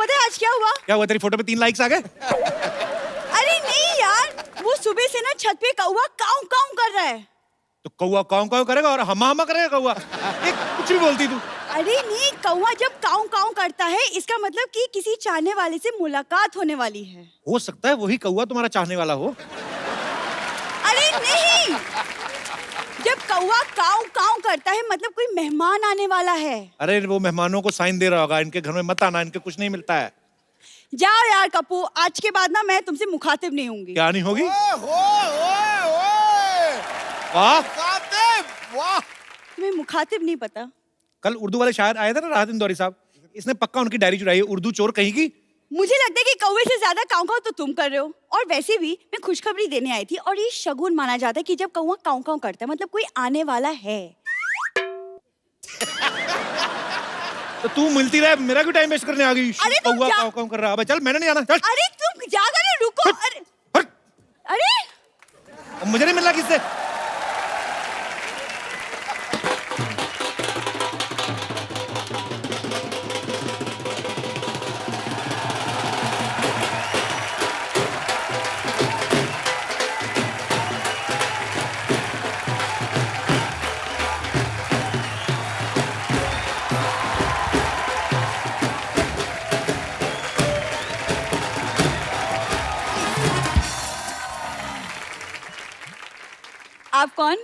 पता है आज क्या हुआ? क्या हुआ? तेरी फोटो पे 3 लाइक्स आ गए? अरे नहीं यार, वो सुबह से ना छत पे कौवा काऊ काऊ कर रहा है। तो कौवा काऊ काऊ करेगा और हमा हमा करेगा कौवा? एक कुछ भी बोलती तू। अरे नहीं, कौवा जब काऊ काऊ करता है इसका मतलब कि किसी चाहने वाले से मुलाकात होने वाली है। हो सकता है वही कौवा तुम्हारा चाहने वाला हो। अरे नहीं, जब कौवा काऊ काऊ करता है मतलब कोई मेहमान आने वाला है। अरे वो मेहमानों को साइन दे रहा होगा, इनके घर में मत आना, इनके कुछ नहीं मिलता है। जाओ यार कप्पू, आज के बाद ना मैं तुमसे मुखातिब नहीं होंगी। क्या नहीं होगी? वाह, तुम्हें मुखातिब नहीं पता? कल उर्दू वाले शायर आए थे ना, राहत इंदौरी साहब, इसने पक्का उनकी डायरी चुराई है, उर्दू चोर कहीं की। मुझे लगता है कि कौवे से ज्यादा काऊ काऊ तो तुम कर रहे हो। और वैसे भी मैं खुशखबरी देने आई थी और ये शगुन माना जाता है कि जब कौवा काऊ काऊ करता है मतलब कोई आने वाला है। तो तू मिलती रहे, मेरा भी टाइम वेस्ट करने आ गई। अरे तुम कौवा जा- काऊ काऊ कर रहा है। अबे चल, मैंने नहीं आना, चल। अरे तुम जाकर ना रुको। अरे हट। अरे अब मुझे नहीं मिलना किससे। आप कौन?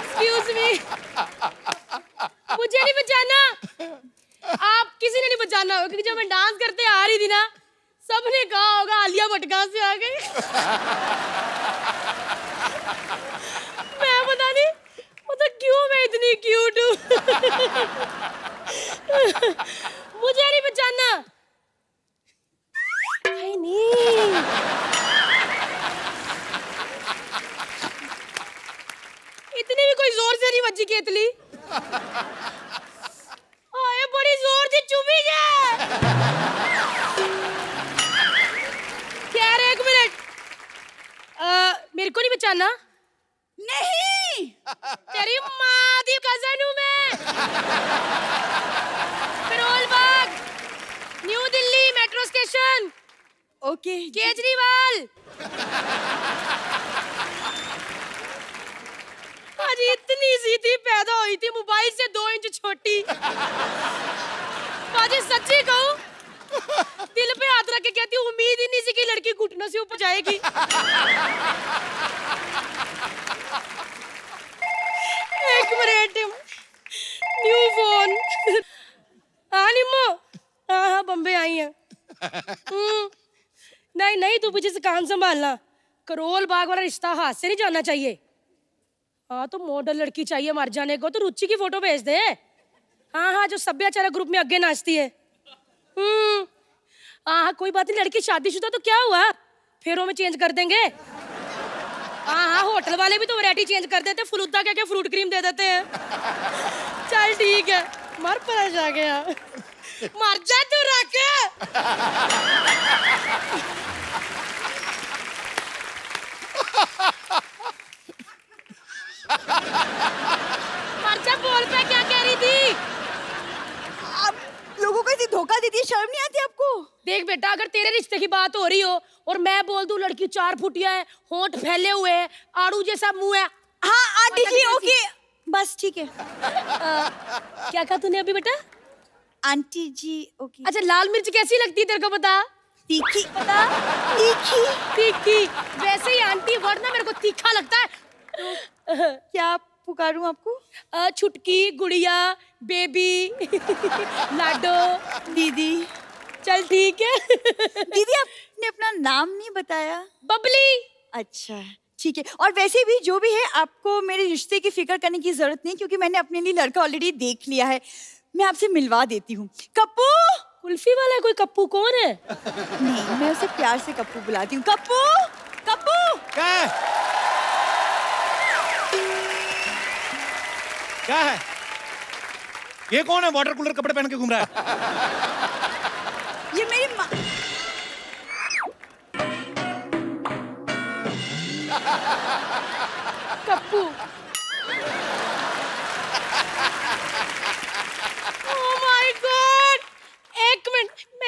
Excuse me. मुझे नहीं बचाना। आप किसी ने नहीं बचाना होगा क्योंकि जब मैं डांस करते आ रही थी ना, सबने कहा होगा आलिया भट्ट कहाँ से आ गई। मैं पता नहीं मतलब क्यों मैं इतनी क्यूट हूँ। मुझे नहीं बचाना। आई नहीं। इतनी भी कोई जोर से नहीं बची केतली। आए बड़ी जोर से चुभी गया। क्या रे, 1 मिनट। मेरे को नहीं बचाना। नहीं, तेरी माँ दी कजन हूँ मैं। Karol Bagh, New Delhi metro station, okay Kejriwal. आज इतनी सी थी, पैदा हुई थी मोबाइल से 2 इंच छोटी। आज सच्ची कहूँ, दिल पे हाथ रख के कहती हूँ, उम्मीद ही नहीं थी कि लड़की घुटनों से ऊपर जाएगी। एक मिनट, न्यू फोन। हाँ निम्मो, हाँ बम्बे आई है। नहीं नहीं, तू पीछे से कान संभालना। करोल बाग वाला रिश्ता हाथ से नहीं जाना चाहिए। हाँ तो मॉडल लड़की चाहिए मर जाने को, तो रुचि की फोटो भेज दे। हाँ हाँ, जो सभ्याचार ग्रुप में आगे नाचती है। हाँ कोई बात नहीं, लड़की शादीशुदा तो क्या हुआ, फेरों में चेंज कर देंगे। हाँ हाँ, होटल वाले भी तो वैरायटी चेंज कर देते, फलूदा क्या क्या फ्रूट क्रीम दे देते हैं। चल ठीक है, मर परेश आ गया। मर जा तू रख। मर्चा बोल पे, क्या कह रही थी? आप लोगों को ऐसी धोखा देती है, शर्म नहीं आती आपको? देख बेटा, अगर तेरे रिश्ते की बात हो रही हो और मैं बोल दूं लड़की 4 फुटिया है, होंठ फैले हुए है, आड़ू जैसा मुंह है। हाँ आंटी जी, ओके बस ठीक है। क्या कहा तूने अभी बेटा? आंटी जी ओके। अच्छा, लाल मिर्च कैसी लगती है तेरे को बता? तीखी। बता। तीखी। तीखी। वैसे ही आंटी वर्ड ना मेरे को तीखा लगता है। क्या पुकारूं आपको? छुटकी, गुड़िया, बेबी, लाडो, दीदी। चल ठीक है। दीदी आपने अपना नाम नहीं बताया। बबली। अच्छा ठीक है, और वैसे भी जो भी है आपको मेरे रिश्ते की फिक्र करने की जरूरत नहीं, क्योंकि मैंने अपने लिए लड़का ऑलरेडी देख लिया है। मैं आपसे मिलवा देती हूँ। कप्पू। कुल्फी वाला कोई कप्पू कौन है? नहीं, मैं उसे प्यार से कप्पू बुलाती हूँ। कप्पू, कप्पू। क्या है? क्या है? ये कौन है वाटर कूलर कपड़े पहन के घूम रहा है? ये मेरी माँ। कप्पू।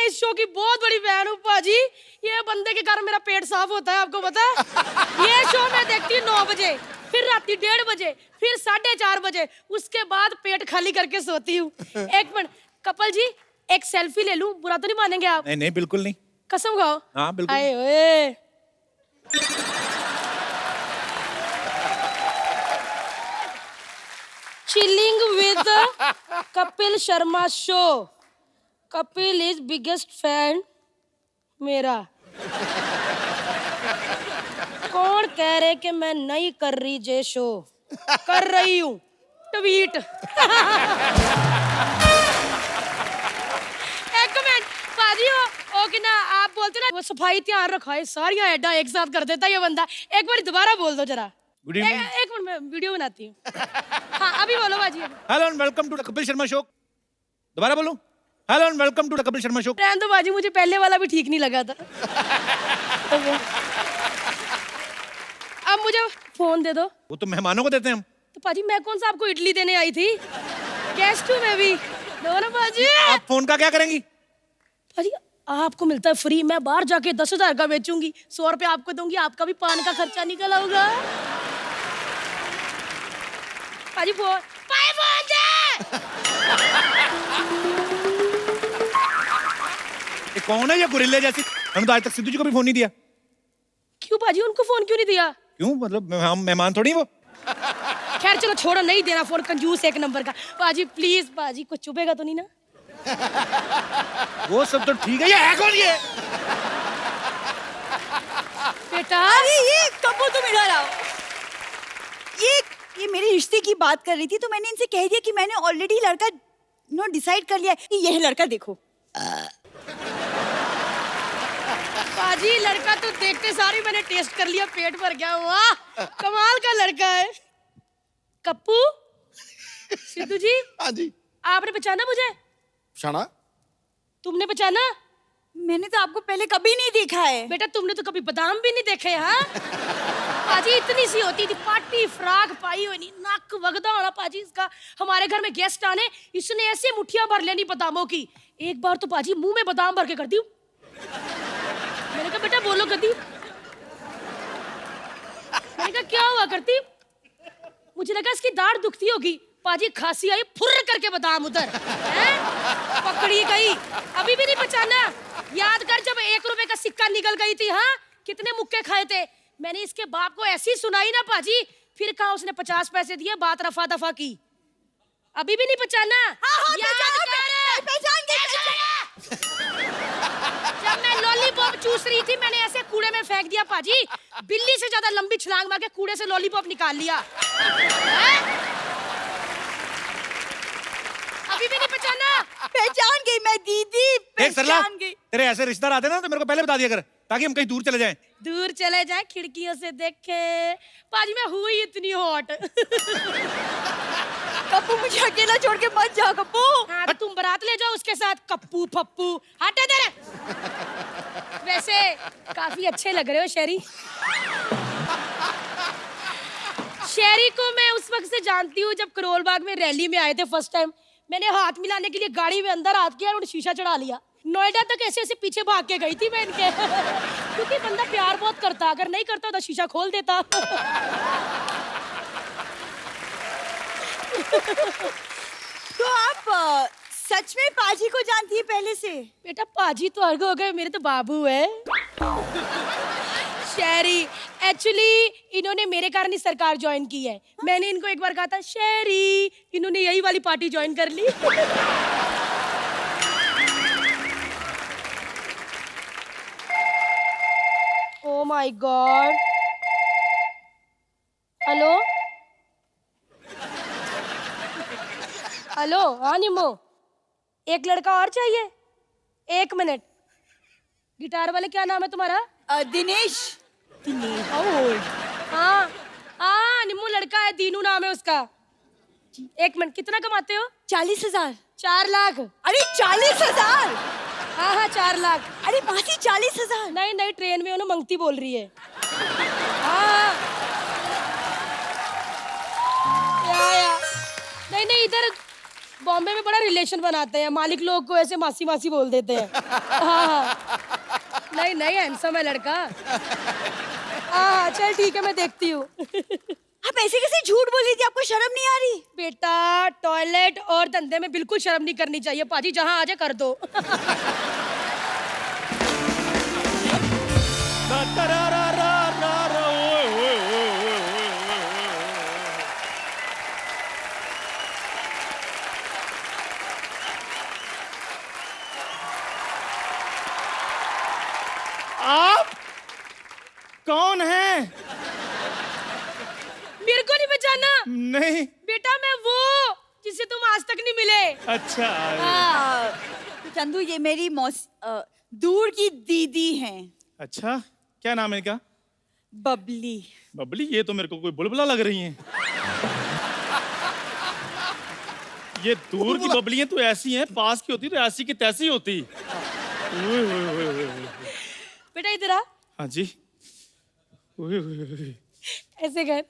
मैं इस शो की बहुत बड़ी फैन हूँ पाजी। ये बंदे के कारण मेरा पेट साफ होता है, आपको पता है? ये शो मैं देखती हूँ 9 बजे, फिर राती 1:30 बजे, फिर 4:30 बजे, उसके बाद पेट खाली करके सोती हूँ। एक मिनट कपल जी, एक सेल्फी ले लूं, बुरा तो नहीं मानेंगे आप? नहीं नहीं बिल्कुल नहीं। कसम खाओ। हाँ बिल्कुल। आए ओए। Chilling with Kapil Sharma show. Kapil is biggest fan मेरा। कौन कह रहे कि मैं नहीं कर रही जे शो? कर रही हूँ। ट्वीट। एक मिनट पाजी, ओ कि ना आप बोलते ना वो सफाई ध्यान रखा है, सारी ऐडा एक साथ कर देता है ये बंदा। एक बार दोबारा बोल दो जरा। Good evening. एक मिनट मैं वीडियो बनाती हूँ। हाँ अभी बोलो बाजी। Hello and welcome to the Kapil Sharma show. दोबारा बोलूं? Hello and welcome to the Kapil Sharma show. रहने दो बाजी, मुझे पहले वाला भी ठीक नहीं लगा था। अब मुझे फोन दे दो। वो तो मेहमानों को देते हैं हम। तो पाजी मैं कौन सा आपको इडली देने आई थी? गेस्ट हूँ मैं भी। दो ना पाजी। आप फोन का क्या करेंगी? पाजी आपको मिलता है फ्री, मैं बाहर जाके 10,000 का बेचूंगी, 100 रुपए आपको दूंगी, आपका भी पान का खर्चा निकल आऊगा। पाजी फोन दे। ये कौन है ये गुरिल्ले जैसी? हमने तो आज तक सिद्धू जी को भी फोन नहीं दिया। क्यों पाजी, उनको फोन क्यों नहीं दिया? क्यों मतलब हम मेहमान थोड़ी हैं वो। खैर चलो छोड़ो, नहीं देना फोन, कंजूस एक नंबर का। पाजी प्लीज, पाजी कुछ चुभेगा तो नहीं ना? वो सब तो ठीक है। ये है कौन ये? बेटा अरे ये कब तुम इधर आओ। ये मेरे रिश्ते की बात कर रही थी तो मैंने इनसे कह दिया कि मैंने ऑलरेडी लड़का डिसाइड कर लिया है कि यह लड़का देखो। पाजी लड़का तो देखते सारी मैंने टेस्ट कर लिया, पेट भर गया। वाह कमाल का लड़का है। कप्पू, सिद्धू जी। हाँ जी। आपने पहचाना मुझे? शाना? तुमने पहचाना? मैंने तो आपको पहले कभी नहीं देखा है। बेटा तुमने तो कभी बादाम भी नहीं देखे। हाँ पाजी इतनी सी होती थी, पार्टी फ्राक पाई हुई, नाक वगदा होना पाजी इसका। हमारे घर में गेस्ट आने, इसने ऐसे मुट्ठियां भर लेनी बादामों की। एक बार तो पाजी मुंह में बादाम भर के कर दी। मैंने कहा बेटा बोलो गद्दी। मैंने कहा क्या हुआ करती? मुझे लगा इसकी दाढ़ दुखती होगी। पाजी खांसी आई, फुर्र करके बादाम उधर पकड़ी गई। अभी भी नहीं पहचाना? याद कर जब 1 रुपए का सिक्का निकल गई थी। हाँ कितने मुक्के खाए थे। मैंने इसके बाप को ऐसी सुनाई ना पाजी, फिर कहा उसने 50 पैसे दिए, बात रफा दफा की। अभी भी नहीं पहचाना? हाँ, याद कर। पहचान गई। जब मैं लॉलीपॉप चूस रही थी मैंने ऐसे कूड़े में फेंक दिया पाजी, बिल्ली से ज्यादा लंबी छलांग मार के कूड़े से लॉलीपॉप निकाल लिया। अभी भी नहीं पहचाना? पहचान गई मैं दीदी, देख सरला, पहचान गई। तेरे ऐसे रिश्तेदार आते ना तो मेरे को पहले बता दिया कर, ताकि हम कहीं दूर चले जाएं। दूर चले जाए, खिड़कियों से देखे। पाजी मैं हुई इतनी हॉट। कप्पू मुझे अकेला छोड़ के मत जाओ कप्पू। हाँ तो तुम बारात ले जाओ उसके साथ। कप्पू फप्पू हटे दे। वैसे काफी अच्छे लग रहे हो शेरी। शेरी को मैं उस वक्त से जानती हूँ जब करोल बाग में रैली में आए थे फर्स्ट टाइम। मैंने हाथ मिलाने के लिए गाड़ी में अंदर हाथ किया और शीशा चढ़ा लिया। नोएडा तक ऐसे ऐसे पीछे भाग के गई थी मैं इनके। क्योंकि बंदा प्यार बहुत करता, अगर नहीं करता तो शीशा खोल देता। तो आप सच में पाजी को जानती है पहले से? बेटा पाजी तो अर्ग हो गए, मेरे तो बाबू है। शेरी एक्चुअली इन्होंने मेरे कारण ही सरकार ज्वाइन की है। मैंने इनको एक बार कहा था शेरी, इन्होंने यही वाली पार्टी ज्वाइन कर ली। Oh my God. Hello hello. हाँ निमो, एक लड़का और चाहिए। 1 मिनट। गिटार वाले क्या नाम है तुम्हारा? दिनेश। हाँ हाँ निम्मू लड़का है, दीनू नाम है उसका। 1 मिनट। कितना कमाते हो? 40,000। 4 लाख। अरे 40,000? हाँ हाँ 4 लाख। अरे मासी 40,000? नहीं नहीं ट्रेन में उन्हें मंगती बोल रही है। हाँ या नहीं नहीं इधर बॉम्बे में बड़ा रिलेशन रिलेशन बनाते हैं, मालिक लोग को ऐसे मासी मासी बोल देते हैं। हाँ नहीं नहीं, हैंडसम है लड़का। हाँ चल ठीक है, मैं देखती हूँ। आप ऐसे कैसे झूठ बोल रही थी, आपको शर्म नहीं आ रही? बेटा टॉयलेट और धंधे में बिल्कुल शर्म नहीं करनी चाहिए पाजी, जहाँ आ जाए कर दो। आप कौन हैं? मेरे को नहीं पहचाना? नहीं। बेटा मैं वो जिससे तुम आज तक नहीं मिले। अच्छा। चंदू, ये मेरी दूर की दीदी हैं, अच्छा, क्या नाम है इनका? बबली। बबली? ये तो मेरे को कोई बुलबुला लग रही हैं। ये दूर की बबलियां तो ऐसी हैं, पास की होती तो ऐसी की तैसी होती। ओए ओए ओए ओए ओए। बेटा इधर आ, हाँ जी। ओए ओए ओए। ऐसे कर।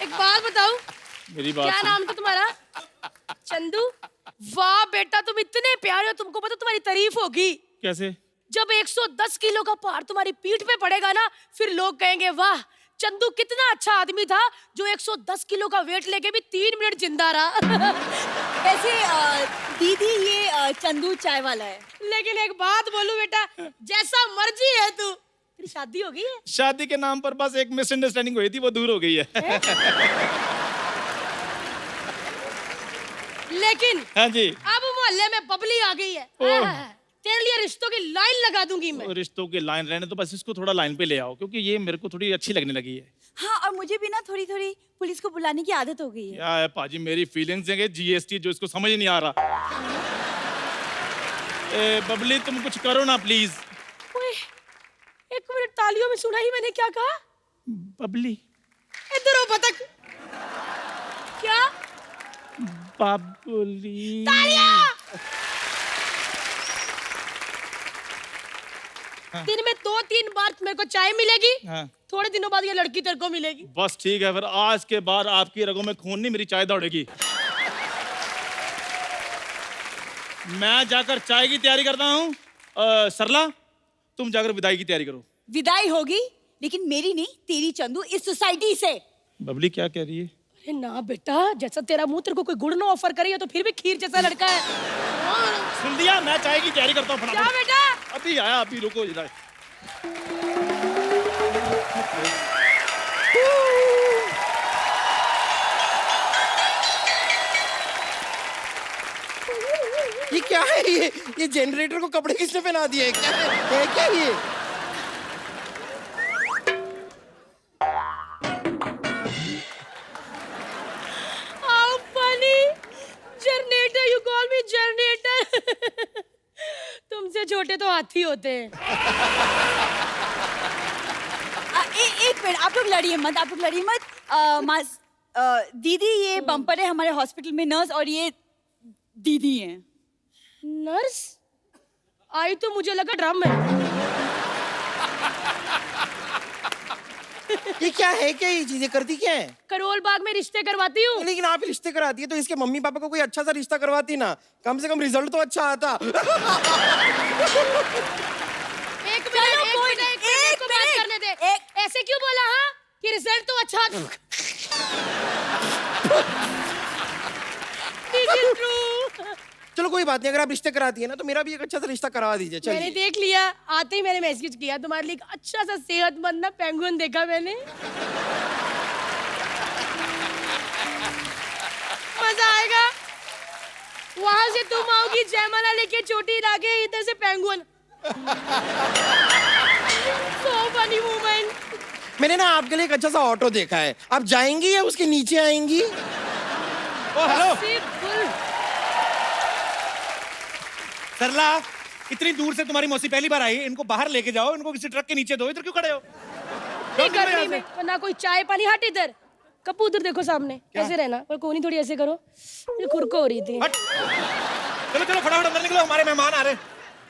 एक बात बताऊं, मेरी बात क्या सुन। नाम था तुम्हारा? चंदू? वाह बेटा तुम इतने प्यारे हो, तुमको पता तुम्हारी तारीफ होगी। कैसे? जब 110 किलो का भार तुम्हारी पीठ पे पड़ेगा ना, फिर लोग कहेंगे वाह चंदू कितना अच्छा आदमी था जो 110 किलो का वेट लेके भी 3 मिनट जिंदा रहा। वैसे दीदी, ये चंदू चाय वाला है। लेकिन एक बात बोलूं बेटा, जैसा मर्जी है तू, तेरी शादी हो गई है? शादी के नाम पर बस एक मिसअंडरस्टैंडिंग हुई थी, वो दूर हो गई है। लेकिन हाँ जी। अब मोहल्ले में बबली आ गई है। तेरे लिए रिश्तों की लाइन लगा दूंगी मैं। रिश्तों की लाइन रहने तो बस इसको थोड़ा लाइन पे ले आओ, क्योंकि ये मेरे को थोड़ी अच्छी लगने लगी है। हाँ, और मुझे भी ना थोड़ी थोड़ी पुलिस को बुलाने की आदत हो गई है। क्या है पाजी, मेरी फीलिंग्स है जीएसटी जो इसको समझ नहीं आ रहा। बबली तुम कुछ करो ना प्लीज। ओए, एक मिनट, तालियों में सुना ही मैंने क्या कहा? बबली। इधर हो बतख। क्या? बबली। हाँ। दिन में 2-3 बार मेरे को चाय मिलेगी। हाँ। थोड़े दिनों बाद ये लड़की तेरे को मिलेगी। बस ठीक है, फिर आज के बाद आपकी रगों में खून नहीं, मेरी चाय दौड़ेगी। मैं जाकर चाय की तैयारी करता हूँ। सरला तुम जाकर विदाई की तैयारी करो। विदाई होगी, लेकिन मेरी नहीं, तेरी चंदू, इस सोसाइटी से। बबली क्या कह रही है? अरे ना बेटा, जैसा तेरा मुंह तेरे को कोई गुड़ ना ऑफर करे तो फिर भी खीर जैसा लड़का है। सुन लिया, मैं चाय की तैयारी करता हूँ। क्या बेटा? अभी आया, अभी रुको जरा। ये क्या है? ये जनरेटर को कपड़े किसने पहना दिए? क्या है क्या ये? How funny! Generator, you call me generator. तुमसे छोटे तो हाथी होते हैं। एक मिनट, आप लोग लड़िए मत, आप लोग लड़िए मत। दीदी, ये बम्पर है हमारे हॉस्पिटल में नर्स, और ये दीदी हैं। नर्स? आई तो मुझे लगा ड्रम है। ये क्या है? क्या ये चीजें करती क्या है? करोल बाग में रिश्ते करवाती हूँ। लेकिन आप रिश्ते कराती है तो इसके मम्मी पापा को कोई अच्छा सा रिश्ता करवाती ना, कम से कम रिजल्ट तो अच्छा आता। एक मिनट बात करने दे। ऐसे क्यों बोला? हाँ कि रिजल्ट तो अच्छा। It is true. चलो कोई बात नहीं, अगर आप रिश्ते कराती है ना तो मेरा भी एक अच्छा सा रिश्ता करवा दीजिए। मैंने चलिए। देख लिया, आते ही मैंने मैसेज किया तुम्हारे लिए एक अच्छा सा सेहतमंद ना पेंगुइन देखा मैंने। मजा आएगा। वहां से तुम आओगी जयमाला लेके चोटी लाके, इधर से पेंगुइन। So funny moment. मैंने ना आपके लिए एक अच्छा सा ऑटो देखा है, आप जाएंगी या उसके नीचे आएंगी? ओ हेलो Simple. सरला, इतनी दूर से तुम्हारी मौसी पहली बार आई, इनको बाहर लेके जाओ, इनको किसी ट्रक के नीचे दो। इधर क्यों खड़े हो? नहीं गर्मी में ना कोई चाय पानी। हट इधर, कपू उधर देखो सामने। ऐसे रहना, पर कोनी थोड़ी ऐसे करो, मुझे खुरको हो रही थी। हट। चलो चलो फटाफट अंदर निकलो, हमारे मेहमान आ रहे हैं।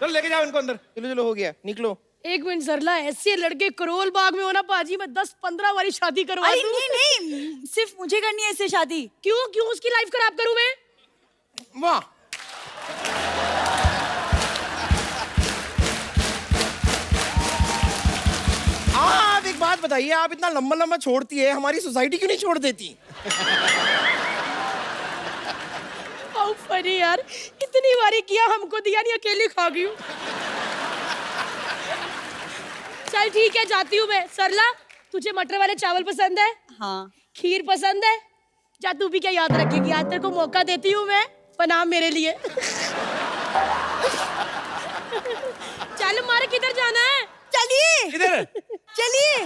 चलो लेके जाओ इनको अंदर। चलो चलो हो गया, निकलो। एक मिनट सरला, ऐसे लड़के करोल बाग में हो ना पाजी, मैं 10-15 वाली शादी करवा अरे दूं। नहीं, सिर्फ मुझे करनी है इससे शादी। क्यों क्यों उसकी लाइफ खराब करूं मैं? वाह, आप एक बात बताइए, आप इतना लंबा लंबा छोड़ती है, हमारी सोसाइटी क्यों नहीं छोड़ देती? हाउ फनी यार, इतनी बारी किया, हमको दिया नहीं, अकेली खा गई हूँ। चल ठीक है, जाती हूँ मैं। सरला, तुझे मटर वाले चावल पसंद है? हाँ। खीर पसंद है? जा, तू भी क्या याद रखेगी, आज तेरे को मौका देती हूँ मैं, बना मेरे लिए। चल मारे, किधर जाना है? चलिए इधर चलिए।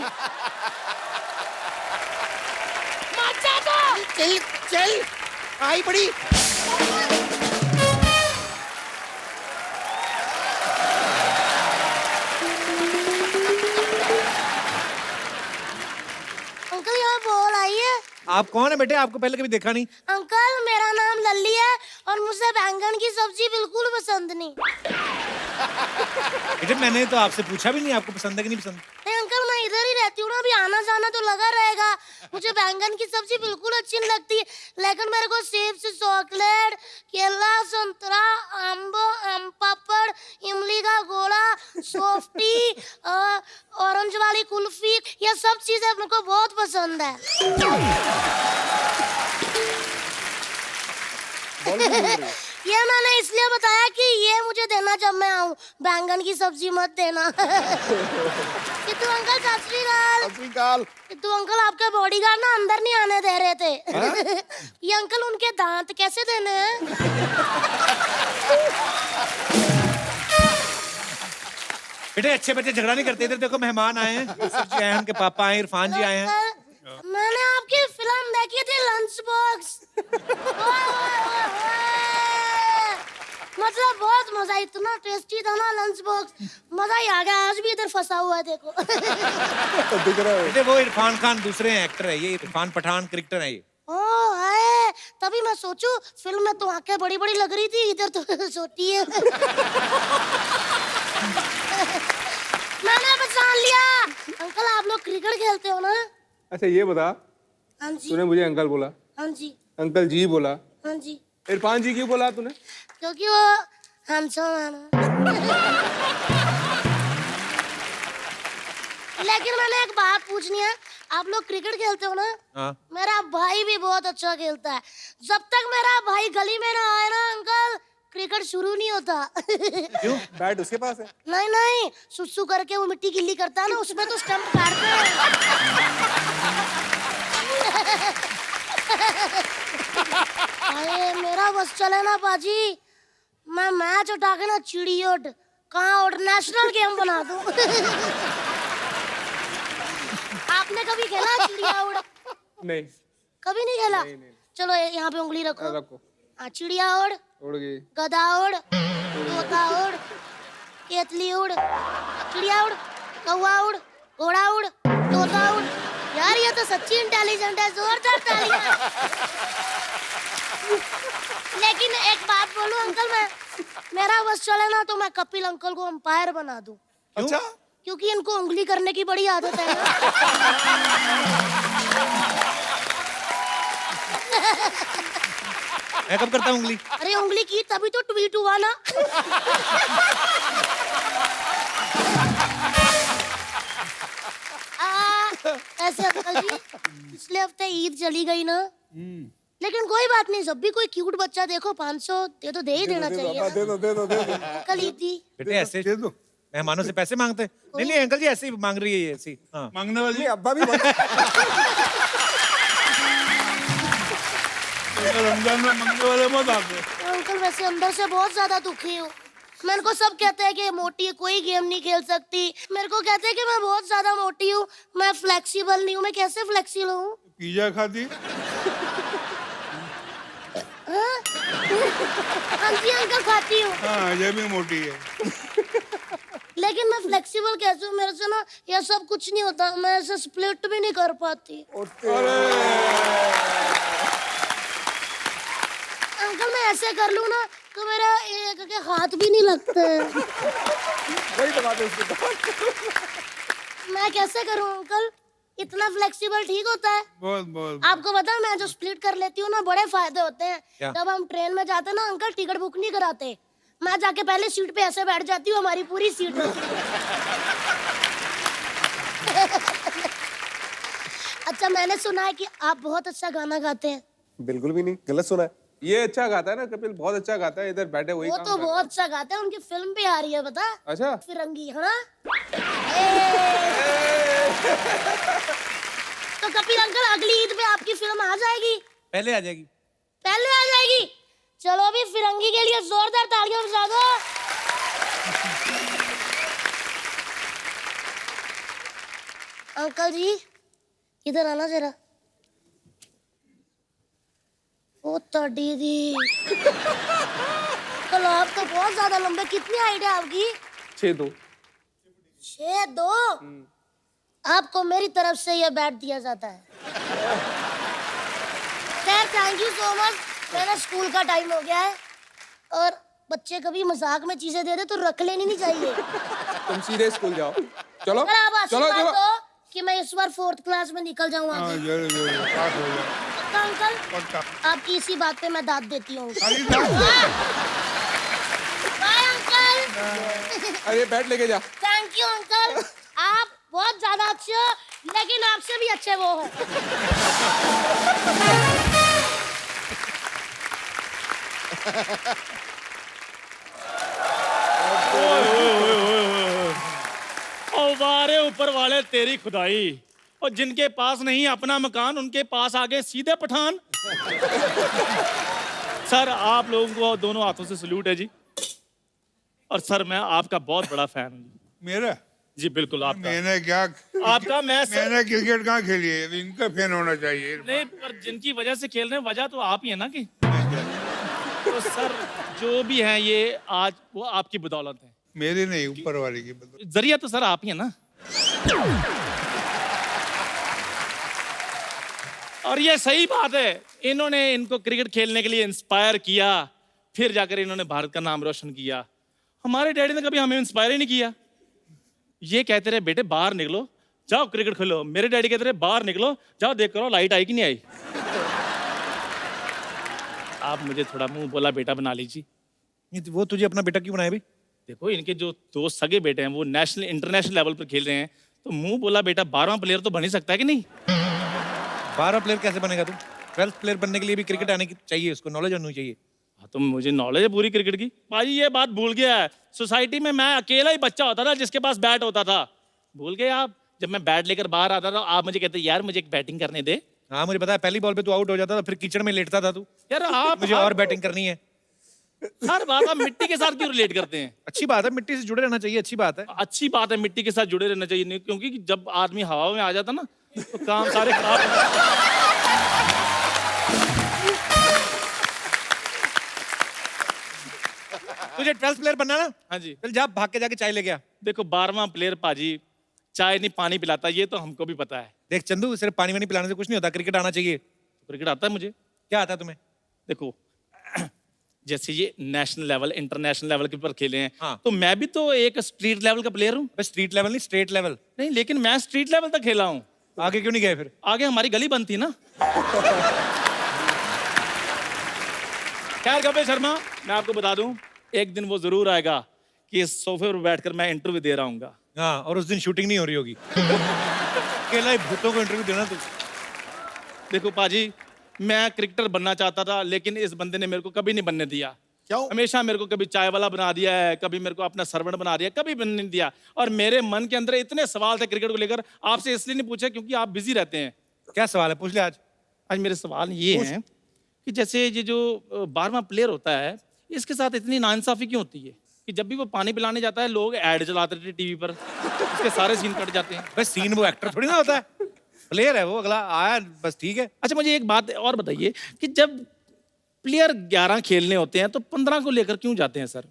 माचा तो चल चल, आई बड़ी। अंकल यहाँ बॉल आई है। आप कौन है बेटे? आपको पहले कभी देखा नहीं। अंकल मेरा नाम लल्ली है और मुझे बैंगन की सब्जी बिल्कुल पसंद नहीं। बेटे मैंने तो आपसे पूछा भी नहीं आपको पसंद है कि नहीं पसंद। नहीं अंकल, मैं इधर ही रहती हूँ ना, अभी आना जाना तो लगा रहेगा। मुझे बैंगन की सब्जी बिल्कुल अच्छी नहीं लगती, लेकिन मेरे को सेब से चॉकलेट, केला, संतरा, आम पापड़, इमली का गोला, सॉफ्टी, ऑरेंज वाली कुल्फी, ये सब चीजें मेरे को बहुत पसंद है। ये मैंने इसलिए बताया कि ये मुझे देना जब मैं आऊँ, बैंगन की सब्जी मत देना। किट्टू अंकल सत श्री अकाल। किट्टू अंकल, आपके बॉडीगार्ड ना अंदर नहीं आने दे रहे थे। ये अंकल, उनके दांत कैसे देने हैं? बेटे अच्छे बच्चे झगड़ा नहीं करते। इधर देखो मेहमान आए हैं, यूसुफ जी आए हैं, उनके पापा आए हैं, इरफान जी आए हैं। अंकल, मैंने आपकी फिल्म देखी थी लंच बॉक्स। मतलब बहुत मजा, इतना टेस्टी था ना लंच बॉक्स, मजा ही आ गया। आज भी इधर फंसा हुआ है, देखो। बेटे वो इरफान खान दूसरे एक्टर है, ये इरफान पठान क्रिकेटर है ये। ओह है, तभी मैं सोचूं फिल्म में तो आंखें बड़ी बड़ी लग रही थी, इधर तो छोटी है। मैंने पहचान लिया। अंकल, आप लोग क्रिकेट खेलते हो ना? अच्छा ये बता, हाँ जी। तूने मुझे अंकल बोला, हाँ जी। अंकल जी बोला, हाँ जी, इरफान जी क्यों बोला तूने? क्योंकि वो हैंडसम है ना। लेकिन मैंने एक बात पूछनी है, आप लोग क्रिकेट खेलते हो ना? हाँ। मेरा भाई भी बहुत अच्छा खेलता है। जब तक मेरा भाई गली में ना आए ना अंकल, क्रिकेट शुरू नहीं होता। क्यों? बैट उसके पास है। नहीं नहीं, सुसु करके वो मिट्टी गिल्ली करता है ना, उसमें तो स्टंप काटते हैं। अरे मेरा बस चले ना बाजी, मैं मैच उठा के ना चिड़ी उठ, कहाँ उठ, नेशनल गेम बना दूं। आपने कभी खेला चिड़िया उड़? नहीं, कभी नहीं खेला? नहीं। चलो यहाँ पे उंगली रखो। रखो। हाँ, चिड़िया उड़, उड़ गई। गधा उड़, तोता उड़, केतली उड़, चिड़िया उड़, कौवा उड़, घोड़ा उड़, तोता उड़। यार ये तो सच्ची इंटेलिजेंट है, जोरदार तालियां। लेकिन एक बात बोलूं अंकल, मैं मेरा बस चले ना तो मैं कपिल अंकल को अंपायर बना दूं। अच्छा, क्योंकि इनको उंगली करने की बड़ी आदत है ना। मैं कब करता हूँ उंगली? अरे उंगली की तभी तो ट्वीट हुआ ना। ऐसे अंकल जी, पिछले हफ्ते ईद चली गई ना, लेकिन कोई बात नहीं, जब भी कोई क्यूट बच्चा देखो 500 दे ही देना चाहिए ना। दे दो। अंकल ईद दी। बेटे ऐसे मेहमानों से पैसे मांगते हैं? नहीं नहीं अंकल जी, ऐसे ही मांग रही है ये, ऐसी। हाँ। मांगने वाली अब्बा भी रमजान में मांगने वाले मत आते। अंकल वैसे अंदर से बहुत ज्यादा दुखी हूँ। मेरे को सब कहते हैं कि मोटी है, कोई गेम नहीं खेल सकती। मेरे को कहते हैं कि मैं बहुत ज्यादा मोटी हूँ, मैं फ्लेक्सिबल नहीं हूँ। मैं कैसे फ्लेक्सिबल हूँ? पिज्जा खाती। हाँ? हाँ जी अंकल, खाती हूँ। हाँ, ये भी मोटी है। लेकिन मैं फ्लेक्सिबल कैसे हूँ? मेरे से ना ये सब कुछ नहीं होता, मैं ऐसे स्प्लिट भी नहीं कर पाती। अंकल मैं ऐसे कर लूँ ना, तो मेरा एक के हाथ भी नहीं लगते हैं। वही तो बात है उसके बाद। मैं कैसे करूं अंकल? इतना फ्लेक्सिबल ठीक होता है? बहुत बहुत आपको पता है मैं जो स्प्लिट कर लेती हूँ ना, बड़े फायदे होते हैं। क्या? जब हम ट्रेन में जाते हैं ना अंकल, टिकट बुक नहीं कराते, मैं जाके पहले सीट पे ऐसे बैठ जाती हूँ, हमारी पूरी सीट रहती है। अच्छा, मैंने सुना है कि आप बहुत अच्छा गाना गाते हैं। बिल्कुल भी नहीं, गलत सुना है। ये अच्छा गाता है ना, कपिल बहुत अच्छा गाता है, इधर बैठे वही वो काम तो कर रहा है। बहुत अच्छा गाते हैं, उनकी फिल्म भी आ रही है पता है? अच्छा, फिरंगी, है ना? तो कपिल अंकल, अगली ईद पे आपकी फिल्म आ जाएगी? पहले आ जाएगी। पहले आ जाएगी? चलो अभी फिरंगी के लिए जोरदार तालियां बजा दो। अंकल जी इधर आना जरा। ओ तड़ी दी, कल आप तो बहुत ज्यादा लंबे। कितनी हाइट है आपकी? 6'2". 6'2"? आपको मेरी तरफ से यह बैट दिया जाता है। खैर थैंक यू सो मच। मेरा स्कूल का टाइम हो गया है, और बच्चे कभी मजाक में चीजें दे दे तो रख लेनी नहीं चाहिए। तुम सीधे स्कूल जाओ। चलो अगर आप चलो आशीर्वाद चलो। दो कि मैं इस बार 4th क्लास में निकल जाऊँ हाँ, आगे। जरूर जरूर पास हो जाए। पक्का अंकल? पक्का। आपकी इसी बात पे मैं दाद देती हूँ। अरे साहब, बाय अंकल। अरे बैट लेके जा। थैंक यू अंकल, आप बहुत ज्यादा अच्छे हो, लेकिन आपसे भी अच्छे वो है। और वारे ऊपर वाले तेरी खुदाई, और जिनके पास नहीं अपना मकान उनके पास आगे सीधे पठान। सर आप लोगों को दोनों हाथों से सल्यूट है जी, और सर मैं आपका बहुत बड़ा फैन हूँ जी। मेरा जी बिल्कुल आपका। मैंने क्या आपका मैंने क्रिकेट कहाँ खेली है? इनका फैन होना चाहिए। नहीं, पर जिनकी वजह से खेल रहे हैं वजह तो आप ही है ना कि तो सर जो भी हैं ये आज वो आपकी बदौलत है। मेरे नहीं, ऊपर वाले की बदौलत। जरिया तो सर आप ही है ना। और ये सही बात है, इन्होंने इनको क्रिकेट खेलने के लिए इंस्पायर किया, फिर जाकर इन्होंने भारत का नाम रोशन किया। हमारे डैडी ने कभी हमें इंस्पायर ही नहीं किया। ये कहते रहे बेटे बाहर निकलो, जाओ क्रिकेट खेलो। मेरे डैडी कहते रहे बाहर निकलो, जाओ देख करो लाइट आई कि नहीं आई। आप मुझे थोड़ा मुंह बोला बेटा बना लीजिए। वो तुझे अपना बेटा क्यों बनाया भाई? देखो इनके जो दो सगे बेटे हैं वो नेशनल इंटरनेशनल लेवल पर खेल रहे हैं, तो मुंह बोला बेटा 12वां प्लेयर तो बन ही सकता है कि नहीं। 12 प्लेयर कैसे बनेगा तू? 12th प्लेयर बनने के लिए भी क्रिकेट आने की चाहिए, उसको नॉलेज होनी चाहिए। हाँ, तो मुझे नॉलेज है पूरी क्रिकेट की। भाई ये बात भूल गया है, सोसाइटी में मैं अकेला ही बच्चा होता था जिसके पास बैट होता था। भूल गए आप? जब मैं बैट लेकर बाहर आता था आप मुझे कहते यार मुझे एक बैटिंग करने दे। हाँ मुझे पता है, पहली बॉल पे तू आउट हो जाता था, फिर कीचड़ में लेटता था तू। यार आप मुझे और बैटिंग करनी है। हर बात आप मिट्टी के साथ क्यों रिलेट करते हैं? अच्छी बात है, मिट्टी से जुड़े रहना चाहिए, अच्छी बात है। अच्छी बात है मिट्टी के साथ जुड़े रहना चाहिए, नहीं क्योंकि जब आदमी हवा में आ जाता ना तो काम सारे खराब हो जाते। तुझे 12th प्लेयर बनना ना? हाँ जी। चल जा भाग के जाके चाय ले गया। देखो 12वां प्लेयर पाजी चाय नहीं पानी पिलाता, ये तो हमको भी पता है। देख चंदू, सिर्फ पानी वानी पिलाने से कुछ नहीं होता, क्रिकेट आना चाहिए। क्रिकेट आता है मुझे। क्या आता है तुम्हें? देखो जैसे ये नेशनल लेवल इंटरनेशनल लेवल के ऊपर खेले हैं, हाँ। तो मैं भी तो एक स्ट्रीट लेवल का प्लेयर हूँ। बस स्ट्रीट लेवल नहीं, स्टेट लेवल। नहीं लेकिन मैं स्ट्रीट लेवल तक खेला हूँ। आगे क्यों नहीं गए फिर? आगे हमारी गली बंद थी ना। खैर कपिल शर्मा, मैं आपको बता दूं एक दिन वो जरूर आएगा कि इस सोफे पर बैठकर मैं इंटरव्यू दे रहा हूँ। हाँ, और उस दिन शूटिंग नहीं हो रही होगी। अकेला ही भूतों को इंटरव्यू देना तू। देखो पाजी, मैं क्रिकेटर बनना चाहता था लेकिन इस बंदे ने मेरे को कभी नहीं बनने दिया। क्यों? हमेशा मेरे को कभी चाय वाला बना दिया है, कभी मेरे को अपना सर्वेंट बना दिया, कभी बनने नहीं दिया। और मेरे मन के अंदर इतने सवाल थे क्रिकेट को लेकर, आपसे इसलिए नहीं पूछा क्योंकि आप बिजी रहते हैं। क्या सवाल है, पूछ ले आज। आज मेरे सवाल ये हैं कि जैसे ये जो 12वां प्लेयर होता है इसके साथ इतनी नाइंसाफी क्यों होती है कि जब भी वो पानी पिलाने जाता है लोग ऐड चलाते थे टीवी पर, उसके सारे सीन कट जाते हैं। बस सीन, वो एक्टर थोड़ी ना होता है, प्लेयर है वो, अगला आया बस ठीक है। अच्छा मुझे एक बात और बताइए कि जब प्लेयर 11 खेलने होते हैं तो 15 को लेकर क्यों जाते हैं सर?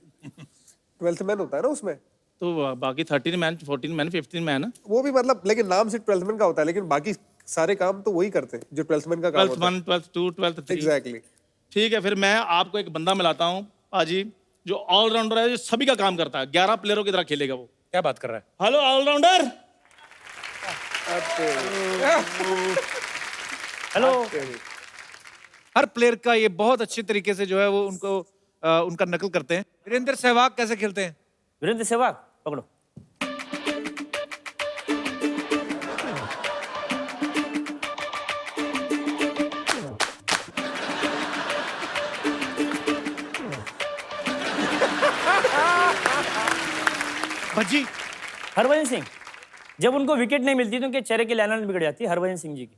12th मैन होता है ना उसमें, तो बाकी 13 मैन 14 मैन 15 मैन वो भी मतलब, लेकिन नाम सिर्फ 12th मैन का होता है, लेकिन बाकी सारे काम तो वही करते हैं जो 12th मैन का काम 12th होता 1 12th 2 12th है। 3। एग्जैक्टली। ठीक है, फिर मैं आपको एक बंदा मिलाता हूँ पाजी जो ऑलराउंडर है, जो सभी का काम करता है, 11 प्लेयरों की तरह खेलेगा वो। क्या बात कर रहा है? Hello allrounder. हेलो। हर प्लेयर का ये बहुत अच्छे तरीके से जो है वो उनको उनका नकल करते हैं। वीरेंद्र सहवाग कैसे खेलते हैं? वीरेंद्र सहवाग पकड़ो। भज्जी। हरभजन सिंह, जब उनको विकेट नहीं मिलती तो उनके चेहरे की लाइनर बिगड़ जाती है, हरभजन सिंह जी की।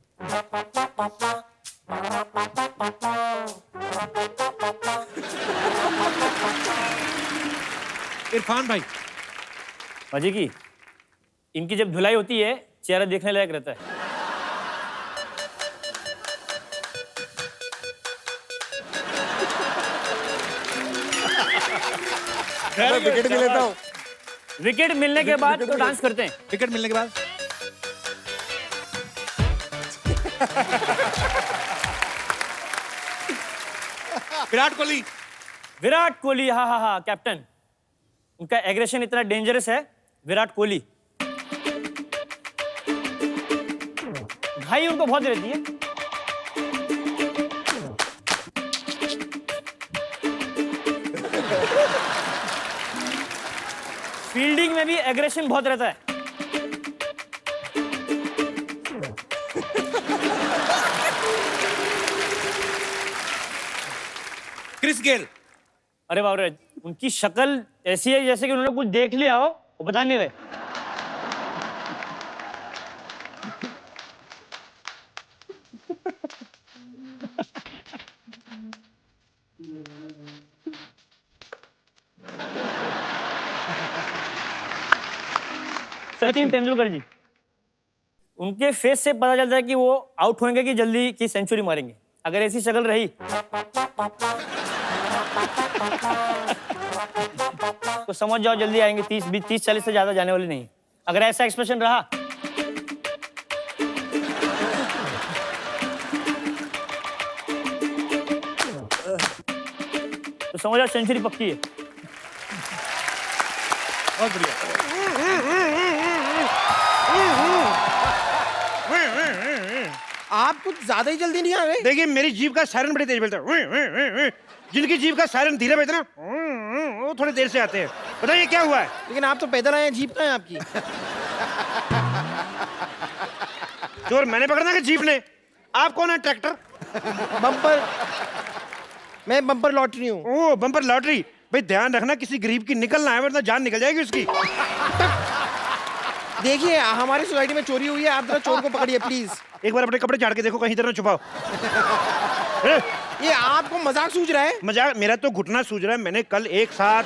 इरफान भाई। बाजी की, इनकी जब धुलाई होती है चेहरा देखने लायक रहता है। मैं विकेट भी लेता हूँ। विकेट मिलने के बाद तो डांस करते हैं। विकेट मिलने के बाद विराट कोहली। विराट कोहली, हाँ हाँ हाँ, कैप्टन। उनका एग्रेशन इतना डेंजरस है। विराट कोहली, घाई उनको बहुत रहती है। फील्डिंग में भी एग्रेशन बहुत रहता है। Chris Gayle. अरे बाप रे, उनकी शक्ल ऐसी है जैसे कि उन्होंने कुछ देख लिया हो, वो बता नहीं रहे। सचिन तेंदुलकर जी, उनके फेस से पता चलता है कि वो आउट होंगे कि जल्दी की सेंचुरी मारेंगे। अगर ऐसी शक्ल रही तो समझ जाओ जल्दी आएंगे। 30-40 से ज्यादा जाने वाली नहीं। अगर ऐसा एक्सप्रेशन रहा तो समझ जाओ सेंचुरी पक्की है। बहुत बढ़िया। आप कुछ ज्यादा ही जल्दी नहीं आ रहे। देखिए मेरी जीभ का सायरन बड़ी तेज बजता है। जिनकी जीभ का सायरन धीरे बजता है ना, वो थोड़ी देर से आते हैं। बताइए क्या हुआ है? लेकिन आप तो पैदल आए हैं, जीप कहाँ है आपकी? चोर मैंने पकड़ना कि जीप ने? आप कौन है? ट्रैक्टर? बम्पर। मैं बम्पर लॉटरी हूँ। ओह बम्पर लॉटरी। भाई ध्यान रखना किसी गरीब की निकलना है, वरना जान निकल जाएगी उसकी। देखिए हमारी सोसाइटी में चोरी हुई है, आप जरा चोर को पकड़िए प्लीज। एक बार अपने कपड़े झाड़ के देखो, कहीं इधर ना छुपाओ। ये आपको मजाक सूझ रहा है? मजाक? मेरा तो घुटना सूझ रहा है। मैंने कल एक साथ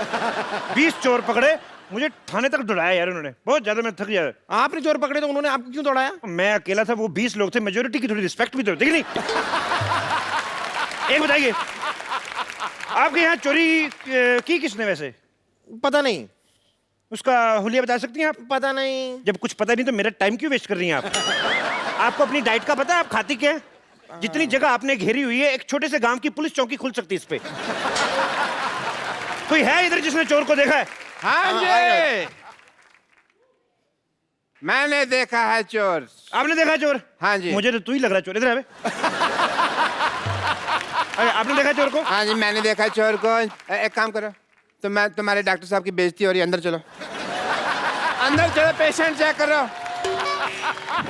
20 चोर पकड़े, मुझे थाने तक दौड़ाया यार उन्होंने। बहुत ज्यादा मैं थक गया। आपने चोर पकड़े तो उन्होंने आपको क्यों दौड़ाया? मैं अकेला था, वो 20 लोग थे। मेजोरिटी की थोड़ी रिस्पेक्ट भी तो होती है कि नहीं? एक बताइए, आपके यहाँ चोरी की किसने वैसे? पता नहीं। उसका हुलिया बता सकती हैं आप? पता नहीं। जब कुछ पता नहीं तो मेरा टाइम क्यों वेस्ट कर रही हैं आप? आपको अपनी डाइट का पता है? आप खाती क्या है? जितनी जगह आपने घेरी हुई है, एक छोटे से गांव की पुलिस चौकी खुल सकती है इस पे। कोई है इधर जिसने चोर को देखा है? हाँ जी, मैंने देखा है चोर। आपने देखा है चोर? हाँ जी। मुझे तो तू ही लग रहा है चोर। इधर आवे। अरे आपने देखा चोर को? हाँ जी मैंने देखा है चोर को। एक काम करो, तो मैं तुम्हारे डॉक्टर साहब की बेइज्जती हो रही है, अंदर चलो। अंदर चलो, पेशेंट चेक करो।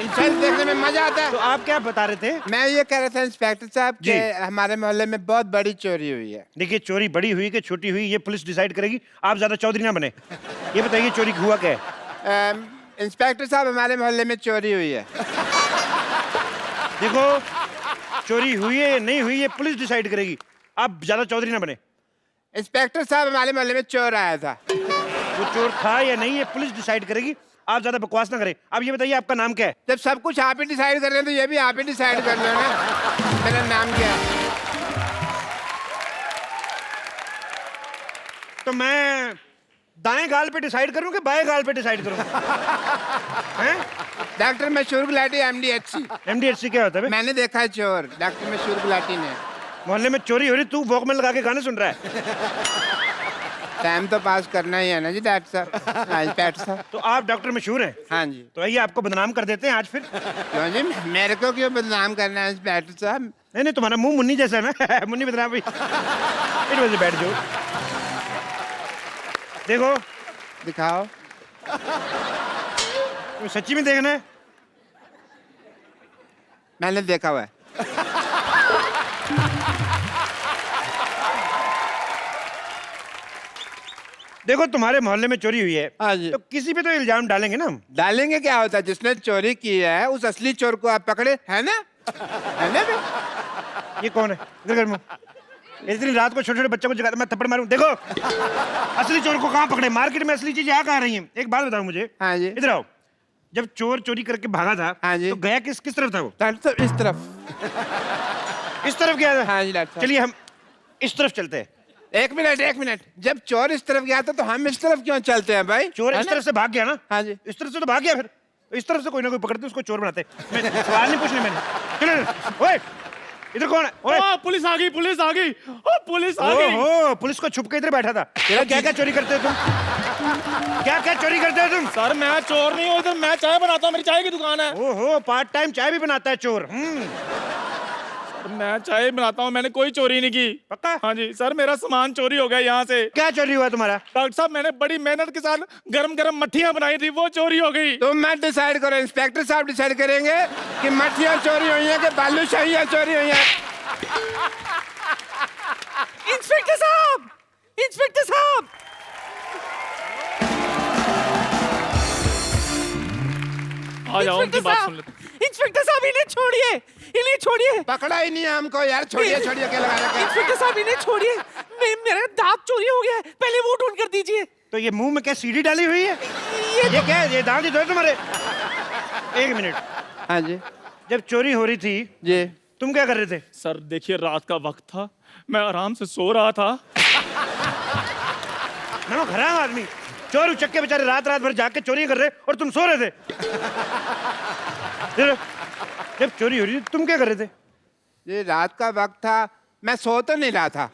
इंसान देखने में मजा आता है। तो आप क्या बता रहे थे? मैं ये कह रहा था इंस्पेक्टर साहब कि हमारे मोहल्ले में बहुत बड़ी चोरी हुई है। देखिए चोरी बड़ी हुई कि छोटी हुई ये पुलिस डिसाइड करेगी। आप ज्यादा चौधरी ना बने। ये बताइए चोरी हुआ क्या है? इंस्पेक्टर साहब हमारे मोहल्ले में चोरी हुई है। देखो चोरी हुई है या नहीं हुई ये पुलिस डिसाइड करेगी। आप ज्यादा चौधरी ना बने। इंस्पेक्टर साहब हमारे मोहल्ले में चोर आया था। वो चोर था या नहीं ये पुलिस डिसाइड करेगी। आप ज्यादा बकवास ना करें। आप ये बताइए आपका नाम क्या है? जब सब कुछ आप ही डिसाइड कर रहे हैं तो ये भी आप ही डिसाइड कर लो ना। मेरा नाम क्या है? तो मैं दाएं गाल पे डिसाइड करूं कि बाएं गाल पे डिसाइड करूं? हैं? डॉक्टर मशहूर गुलाटी MDHC। MDHC क्या होता है? मैंने देखा है चोर, डॉक्टर मशहूर गुलाटी ने। मोहल्ले में चोरी हो रही, तू वॉकमैन लगा के गाने सुन रहा है। टाइम तो पास करना ही है ना जी डॉक्टर साहब। हाँ जी डॉक्टर साहब। तो आप डॉक्टर मशहूर हैं। हाँ जी। तो आइए आपको बदनाम कर देते हैं आज फिर। क्यों जी, मेरे को क्यों बदनाम करना है डॉक्टर साहब? नहीं नहीं, तुम्हारा मुंह मुन्नी जैसा है ना। मुन्नी बदनाम भी। इस वजह से बैठ जाओ। देखो, दिखाओ। तो सच्ची में देखना है? मैंने देखा हुआ है। देखो, तुम्हारे मोहल्ले में चोरी हुई है। हाँ जी। तो किसी पे तो इल्जाम डालेंगे ना हम। डालेंगे, क्या होता है? जिसने चोरी की है उस असली चोर को आप पकड़े, है ना? है ना बे? ये कौन है? इधर कर मुंह। इतनी रात को छोटे छोटे बच्चों को जगाता, मैं थप्पड़ मारूं। देखो, असली चोर को कहाँ पकड़े? मार्केट में असली चीजें कहाँ रही हैं? एक बात बताओ मुझे। हाँ जी। इधर आओ। जब चोर चोरी करके भागा था, हाँ जी। तो गया किस किस तरफ था वो? डॉक्टर साहब, इस तरफ। इस तरफ गया था। हाँ जी डॉक्टर साहब। चलिए हम इस तरफ चलते हैं। एक मिनट। जब चोर इस तरफ गया था तो हम इस तरफ क्यों चलते हैं भाई? चोर है इस ना? तरफ से भाग गया ना? हाँ जी। इस तरफ से तो भाग गया, फिर तो इस तरफ से कोई ना कोई पकड़ते उसको चोर बनाते। मैं सवाल नहीं पूछने मैंने। चलो ओए, इधर कौन है? ओए, ओ, पुलिस आ गई, पुलिस आ गई। ओ, पुलिस आ गई। ओहो, पुलिस को छुप के इधर बैठा था। तेरा क्या क्या चोरी करते हो तुम? क्या क्या चोरी करते हो तुम? सर मैं चोर नहीं हूँ, इधर मैं चाय बनाता हूँ, मेरी चाय की दुकान है। ओहो, पार्ट टाइम चाय भी बनाता है चोर। मैं चाय बनाता हूँ, मैंने कोई चोरी नहीं की। पक्का? हाँ जी सर, मेरा सामान चोरी हो गया यहाँ से। क्या चोरी हुआ तुम्हारा? डॉक्टर साहब, मैंने बड़ी मेहनत के साथ गरम गरम मट्ठियाँ बनाई थी, वो चोरी हो गई। तुम मत डिसाइड करो, इंस्पेक्टर साहब डिसाइड करेंगे कि मट्ठियाँ चोरी हुई हैं कि बालूशाहियाँ चोरी हुई हैं। इंस्पेक्टर साहब, इंस्पेक्टर साहब, आ जाओ, उनकी बात सुन लेते। इंस्पेक्टर साहब, इन्हें छोड़िए, इन्हें छोड़िए। पकड़ा ही नहीं है हमको यार। छोड़िए क्या लगा रखा है? इंस्पेक्टर साहब, इन्हें छोड़िए। मेरा दांत चोरी हो गया है, पहले वो ढूंढ कर दीजिए। तो ये मुंह में क्या सीढ़ी डाली हुई है? ये क्या है? ये दांत ही तो है तुम्हारे। एक मिनट। हाँ जी। जब चोरी हो रही थी जी। तुम क्या कर रहे थे? सर देखिए, रात का वक्त था, मैं आराम से सो रहा था। ना खराब आदमी, चोर उचक्के बेचारे रात रात भर जाके चोरी कर रहे और तुम सो रहे थे। जब चोरी हो रही थी तुम क्या कर रहे थे? ये रात का वक्त था, मैं सो तो नहीं रहा था,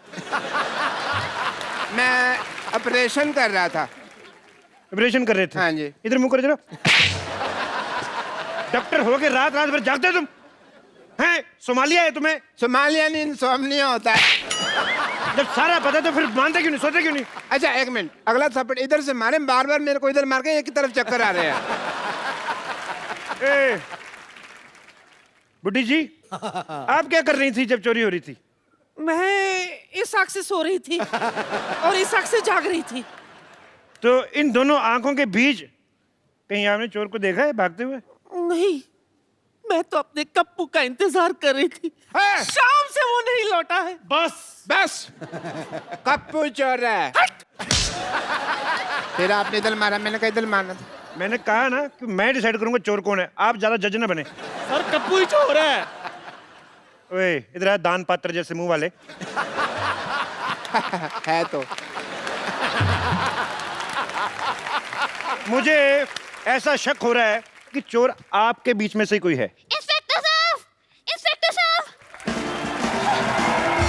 मैं ऑपरेशन कर रहा था। ऑपरेशन कर रहे थे? हाँ जी। इधर मुंह करो जरा। डॉक्टर हो के रात रात भर जागते हो तुम? हैं? सोमालिया है तुम्हें? सोमालिया नहीं, इंसोम्निया होता है। जब सारा पता तो फिर मानते क्यों नहीं, सोते क्यों नहीं? अच्छा एक मिनट, अगला थप्पड़ इधर से मारे, बार बार मेरे को इधर मार के एक ही तरफ चक्कर आ रहे हैं। ए, बुड्ढी जी, आप क्या कर रही थी जब चोरी हो रही थी? मैं इस आँख से सो रही थी और इस आँख से जाग रही थी। तो इन दोनों आंखों के बीच कहीं आपने चोर को देखा है भागते हुए? नहीं, मैं तो अपने कप्पू का इंतजार कर रही थी। है? शाम से वो नहीं लौटा है। बस कप्पू चोर है। फिर आपने इधर मारा, मैंने कहा इधर मारना था। मैंने कहा ना कि मैं डिसाइड करूंगा चोर कौन है, आप ज्यादा जज ना बने। सर कप्पू ही चोर है। ओए इधर आ, दान पात्र जैसे मुंह वाले। है तो। मुझे ऐसा शक हो रहा है कि चोर आपके बीच में से ही कोई है। इंस्पेक्टर साहब, इंस्पेक्टर साहब,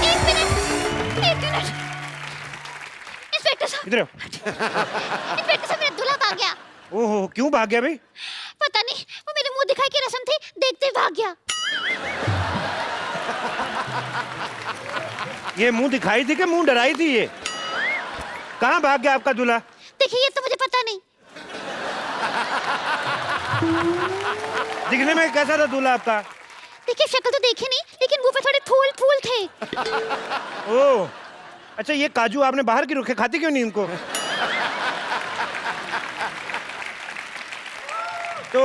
एक मिनट, इंस्पेक्टर साहब, इधर आओ। इंस्पेक्टर साहब, मेरा दूल्हा भाग गया। ओहो, क्यों भाग गया भाई? पता नहीं, वो मेरे मुंह दिखाई की रस्म थी, देखते ही भाग गया। ये मुंह दिखाई थी कि मुंह डराई थी? ये कहाँ भाग गया आपका दूल्हा? देखिए, ये तो मुझे पता नहीं। दिखने में कैसा था दूल्हा आपका? देखिए, शक्ल तो देखी नहीं, लेकिन मुंह पे थोड़े फूल फूल थे। ओह, अच्छा ये काजू आपने बाहर की रखे, खाती क्यों नहीं इनको? तो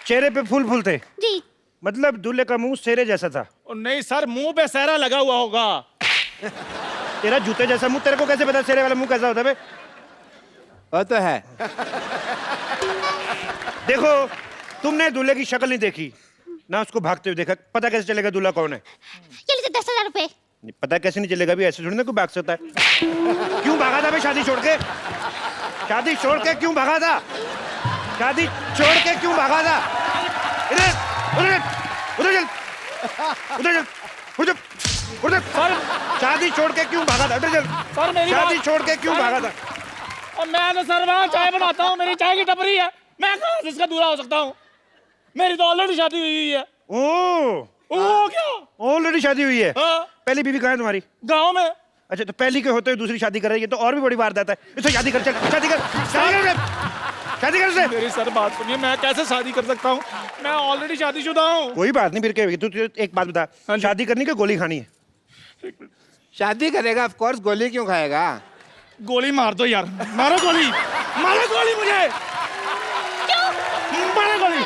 चेहरे पे फूल फूल थे? जी। मतलब दूल्हे का मुंह सेरे जैसा था? नहीं सर, मुंह पे सहरा लगा हुआ होगा। तेरा जूते जैसा मुंह, तेरे को कैसे पता सेरे वाला मुंह कैसा होता है? वो तो है। देखो, तुमने दूल्हे की शक्ल नहीं देखी ना, उसको भागते हुए देखा, पता कैसे चलेगा दूल्हा कौन है? ये लीजिए 10,000 रुपए। पता कैसे नहीं चलेगा भी, ऐसे थोड़ी ना कोई भाग सकता है। क्यों भागा था भाई शादी छोड़ के? शादी छोड़ के क्यों भागा था? शादी छोड़ के क्यों भागा था? इधर उधर उधर चल, उधर चल, उधर उधर सर, शादी छोड़ के क्यों भागा था? उधर चल। सर मेरी शादी बात- छोड़ के क्यों भागा था? और मैं तो सर वहाँ चाय बनाता हूँ, मेरी चाय की टपरी है, मैं कहाँ से इसका दूल्हा हो सकता हूँ? मेरी तो ऑलरेडी शादी हुई है। ओ क्या? ऑलरेडी शादी हुई है? हाँ। पहली बीवी कहाँ है तुम्हारी? गाँव में। अच्छा, तो पहली के होते हुए दूसरी शादी कर रही है, तो और भी बड़ी वारदात है। इससे शादी कर, चल शादी कर, शादी कर, शादी कर से। मेरी सर बात सुनिए, मैं कैसे शादी कर सकता हूँ? मैं ऑलरेडी शादीशुदा हूँ। कोई बात नहीं, फिर क्या होगी? तू एक बात बता, शादी करनी कि गोली खानी है? शादी करेगा ऑफ कोर्स, गोली क्यों खाएगा? गोली मार दो यार, मारो गोली, मारो गोली मुझे, मारो गोली,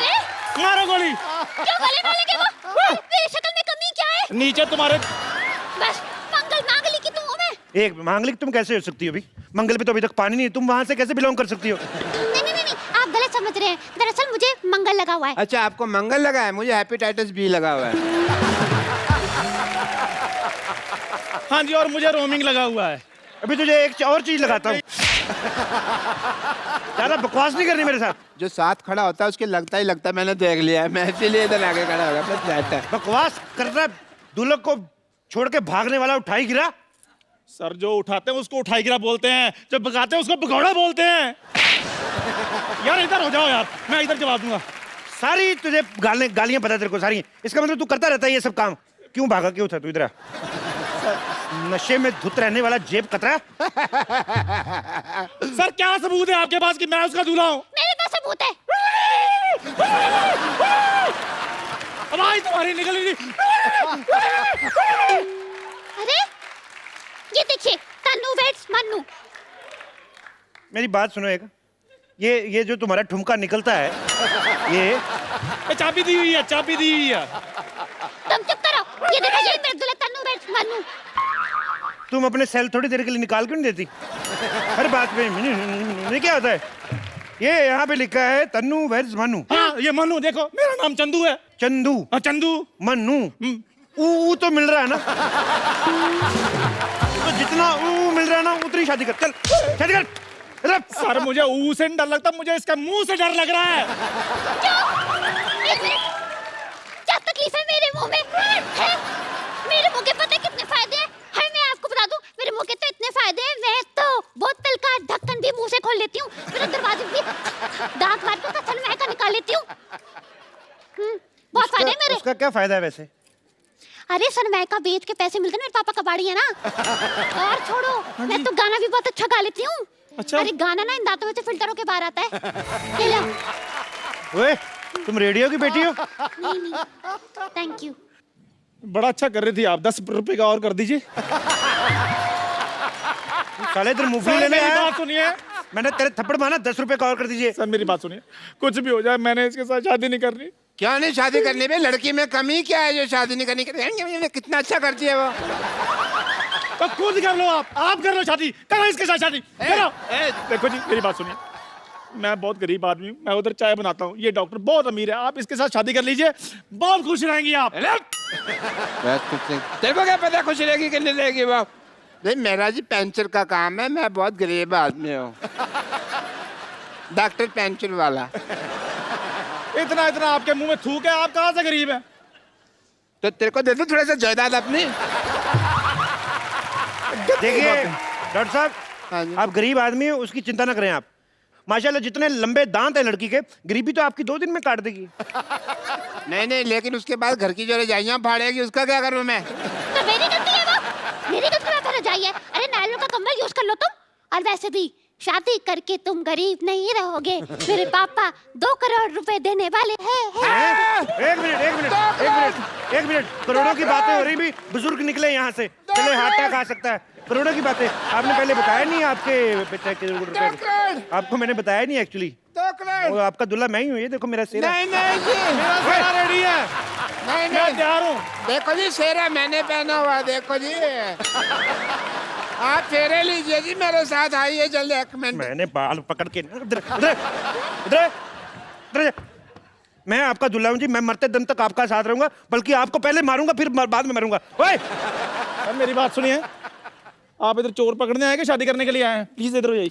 मारो गोली। क्यों गले मारेंगे वो? मेरी शक्ल में कमी क्या है? नीचे तुम्हारे बस मंगल मांगली की तो हूँ मैं। एक मांगलिक तुम कैसे हो सकती हो? अभी मंगल पे तो अभी तक पानी नहीं, तुम वहां से कैसे बिलोंग कर सकती हो? नहीं, आप गलत समझ रहे हैं। दरअसल मुझे मंगल लगा हुआ है। अच्छा, आपको मंगल लगा है, मुझे हेपेटाइटिस बी लगा हुआ है। हाँ जी, और मुझे रोमिंग लगा हुआ है। अभी तुझे एक और चीज लगाता हूँ। ज्यादा बकवास नहीं करनी मेरे साथ। जो साथ खड़ा होता है उसके लगता ही लगता है, मैंने देख लिया है, मैं इसीलिए इधर आगे खड़ा हो गया, बस रहता है। बकवास करना, दूल्हे को छोड़ के भागने वाला उठाई गिरा। सर जो उठाते हैं उसको उठाई गिरा बोलते हैं, जब भगाते हैं उसको भगौड़ा बोलते हैं। यार इधर हो जाओ यार, मैं इधर जवाब दूंगा। सारी तुझे गालियां पता तेरे को सारी। इसका मतलब तू करता रहता है ये सब काम। क्यों भागा, क्यों था तू इधर? नशे में धुत रहने वाला जेब कतरा। सर क्या सबूत है आपके पास कि मैं उसका दूल्हा हूँ? मेरे पास सबूत है। आवाज तुम्हारी निकल रही। अरे ये देखिए, तन्नू वेट्स मन्नू। मेरी बात सुनो एक, ये जो तुम्हारा ठुमका निकलता है, ये चाबी दी हुई है, चाबी दी हुई है। तुम चुप करो। ये देखो, ये मेरे दूल्हा तन्नू वेट्स मन्नू। तुम अपने सेल थोड़ी देर के लिए निकाल क्यों नहीं देती? हर बात में ये क्या होता है? ये यहाँ पे लिखा है तन्नू वेट्स मन्नू। हाँ ये मन्नू, देखो मेरा नाम चंदू है। चंदू? हाँ चंदू। मन्नू? ऊ तो मिल रहा है ना? तो जितना ऊ मिल रहा है ना, उतनी शादी कर। चल शादी कर। सर मुझे ऊ से डर लगता, मुझे इसका मुंह से डर लग रहा है। एक मिनट, क्या तकलीफ है मेरे मुंह में? है? मेरे मुंह के पता कितने फायदे हैं? है मैं आपको बता दूं, मेरे मुंह के तो इतने फायदे हैं, मैं तो बोतल का ढक्कन भी मुंह से खोल लेती हूँ, मेरा दरवाजे भी दांत मार के सनमाइका का निकाल लेती हूँ। बहुत फायदे हैं मेरे। उसका क्या फायदा है वैसे? अरे सनमाइका बेच के पैसे मिलते हैं, मेरे पापा कबाड़ी है ना। और छोड़ो, मैं तो गाना भी बहुत अच्छा गा लेती हूँ। अच्छा? अरे गाना ना इन दांतों में से फिल्टर होके बाहर आता है। ये लो। ओए, तुम रेडियो की बेटी हो? नहीं, थैंक यू। बड़ा अच्छा कर रही थी आप, 10 रुपए का और कर दीजिए। साले इधर मूंगफली लेने मेरी आया। बात सुनिए, मैंने तेरे थप्पड़ मारा, 10 रुपए का और कर दीजिए। सर मेरी बात सुनिए, कुछ भी हो जाए मैंने इसके साथ शादी नहीं करनी। क्यों नहीं शादी करनी बे? लड़की में कमी क्या है जो शादी नहीं करनी? कितना अच्छा करती है वो। तो खुद कर लो, आप कर लो शादी, करो इसके साथ शादी करो। देखो जी मेरी बात सुनिए, मैं बहुत गरीब आदमी हूँ, मैं उधर चाय बनाता हूँ, ये डॉक्टर बहुत अमीर है, आप इसके साथ शादी कर लीजिए, बहुत खुश रहेंगी आप। तेरे को क्या पता खुश रहेगी कि नहीं रहेगी वो? नहीं, मेरा जी पेंचर का काम है, मैं बहुत गरीब आदमी हूँ। डॉक्टर पेंचर वाला। इतना इतना आपके मुंह में थूक है, आप कहाँ से गरीब हैं? तो तेरे को दे दो थोड़ा सा जायदाद अपनी। देखिए डॉक्टर साहब, आप गरीब आदमी हो, उसकी चिंता ना करें आप। माशाल्लाह जितने लंबे दांत है लड़की के, गरीबी तो आपकी 2 दिन में काट देगी। नहीं, लेकिन उसके बाद घर की जो रजाइयाँ फाड़ेगी, उसका क्या करूँ मैं? तो मेरी गलती है वो, मेरी गलती है। फिर रजाई है, अरे नायलॉन का कंबल यूज कर लो तुम। और वैसे भी शादी करके तुम गरीब नहीं रहोगे, मेरे पापा 2 करोड़ रुपए देने वाले हैं। एक मिनट, करोड़ों की बातें हो रही भी, बुजुर्ग निकले यहाँ से, चले हाथा खा सकता है। करोड़ों की बातें आपने पहले बताया नहीं, आपके बेटे के रुपए आपको मैंने बताया नहीं एक्चुअली। 2 करोड़। वो आपका दूल्हा मैं ही हूँ, ये देखो मेरा सेरा। नहीं जी, मेरा सेरा रेडी है, नहीं मैं तैयार हूँ। देखो जी, सेरा मैंने पहना हुआ, देखो जी। आप फेरे लीजिए जी, मेरे साथ आइए जल्दी। 1 मिनट। मैंने बाल पकड़ के इधर मैं आपका दूल्हा हूँ जी, मैं मरते दम तक आपका साथ रहूंगा, बल्कि आपको पहले मारूंगा फिर बाद में मरूंगा। ओए मेरी बात सुनिए, आप इधर चोर पकड़ने आए कि शादी करने के लिए आए हैं? प्लीज इधर हो जाइए।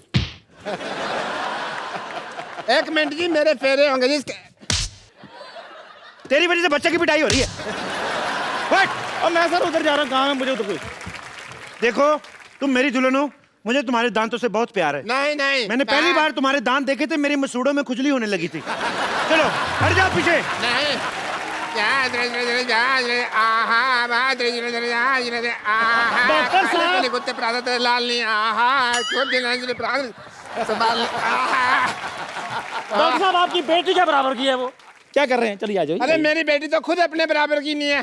1 मिनट जी, मेरे फेरे होंगे जी। तेरी वजह से बच्चे की पिटाई हो रही है। और मैं सर उधर जा रहा हूँ, काम है मुझे उधर कोई। देखो तुम मेरी दुल्हन हो, मुझे तुम्हारे दांतों से बहुत प्यार है। नहीं नहीं, मैंने पहली बार तुम्हारे दांत देखे थे, मेरी मसूड़ों में खुजली होने लगी थी। चलो हट जाओ पीछे। नहीं डॉक्टर साहब। कुत्ते प्रादत लाल नहीं डॉक्टर साहब आपकी बेटी के बराबर की है वो, क्या कर रहे हैं? चलिए आ जाइए। अरे मेरी बेटी तो खुद अपने बराबर की नहीं है।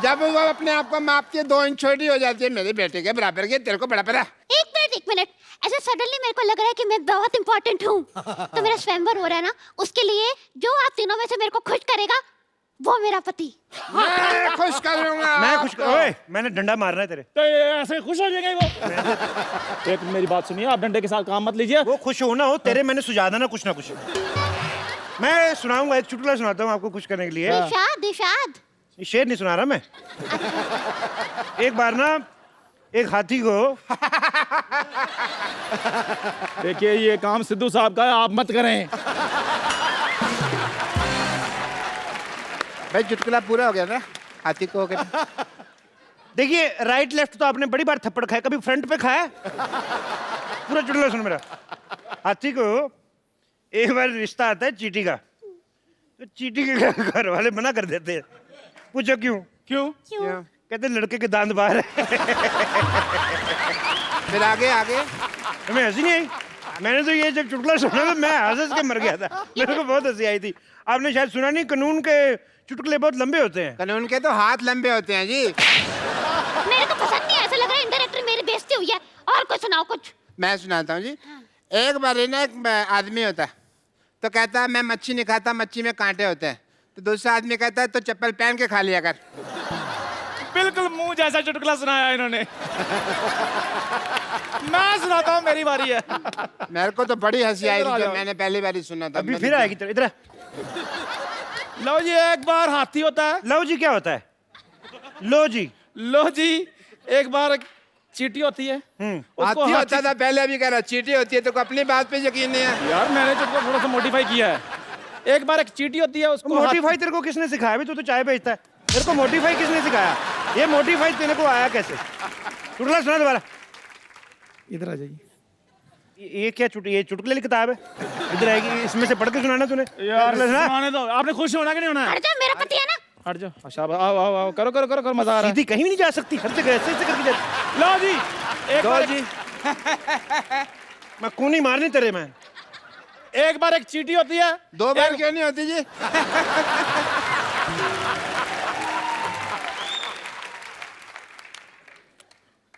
जब वो अपने आप को मापती है 2 इंच छोटी हो जाती है, मेरी बेटी के बराबर की। तेरे को बड़ा पड़ा। एक मिनट, ऐसे सडनली मेरे को लग रहा है कि मैं बहुत इंपॉर्टेंट हूँ। तो मेरा स्वयंवर हो रहा है ना, उसके लिए जो आप तीनों में से मेरे को खुश करेगा वो मेरा पति। मैं खुश कर लूंगा। मैं खुश कर, ओए मैंने डंडा मारना है तेरे। तो ऐसे खुश हो जाएगा वो। एक मेरी बात सुनिए, आप डंडे के साथ काम मत लीजिए। वो खुश हो ना हो, तेरे मैंने सुझा देना कुछ ना कुछ। मैं सुनाऊंगा, एक चुटकुला सुनाता हूँ आपको खुश करने के लिए। दिशाद ये शेर नहीं सुना रहा मैं। एक बार ना एक हाथी को देखिए ये काम सिद्धू साहब का है, आप मत करें। भाई चुटकुला पूरा हो गया ना, हाथी को हो गया। देखिए राइट लेफ्ट तो आपने बड़ी बार थप्पड़ खाया, कभी फ्रंट पे खाया? पूरा चुटकुला सुन मेरा। हाथी को एक बार रिश्ता आता है चींटी का, तो चींटी के घर वाले मना कर देते हैं। पूछो क्यों? क्यों? कहते लड़के के दांत बाहर है। फिर आगे आगे तुम्हें हंसी नहीं आई? मैंने तो ये जब चुटकुला सुना तो मैं हंस के मर गया था। मेरे को बहुत हंसी आई थी। आपने शायद सुना नहीं, कानून के चुटकुले बहुत लंबे होते हैं। कानून के तो हाथ लंबे होते हैं जी। मेरे को पसंद नहीं, ऐसा लग रहा है इंडायरेक्टली मेरी बेइज्जती हुई है। और कुछ सुनाओ कुछ। मैं सुनाता हूँ जी। एक बार ना एक आदमी होता है, तो कहता है मैं मच्छी नहीं खाता, मच्छी में कांटे होते हैं। तो दूसरा आदमी कहता है तो चप्पल पहन के खा लिया कर। बिल्कुल मुंह जैसा चुटकुला सुनाया इन्होंने। मैं सुनाता हूँ, मेरी बारी है। मेरे को तो बड़ी हंसी आई थी जब मैंने पहली बार सुना था। अभी फिर आएगी तेरे इधर। लो जी, एक बार हाथी होता है। लो जी क्या होता है? लो जी। लो जी, एक बार चींटी होती है। हाथी होता था पहले, अभी कह रहा चींटी होती है। तो अपनी बात पे यकीन नहीं है यार, मैंने चुटकुला थोड़ा सा मॉडिफाई किया है। एक बार एक चींटी होती है, उसको मोटिफाई तेरे को किसने सिखाया? अभी तू तो चाय बेचता है, तेरे को मोटिफाई किसने सिखाया? ये मोटिफाई तेरे को आया कैसे? चुटकुला सुना दोबारा। इधर आ जाइए। ये क्या ये चुटकुले की किताब है? इधर आएगी, इसमें से पढ़ के सुनाना तूने। यार सुनाने दो, आपने खुश होना कि नहीं होना? हट जा, मेरा पति है ना। हट जाओ। अच्छा आओ आओ आओ, करो करो करो करो, मजा आ रहा है। सीधी कहीं भी नहीं जा सकती, हर जगह ऐसे ऐसे करके जाती। लो जी, एक बार जी। मैं कूनी मारनी तेरे में। एक बार एक चींटी होती है। 2 बार क्यों नहीं होती जी?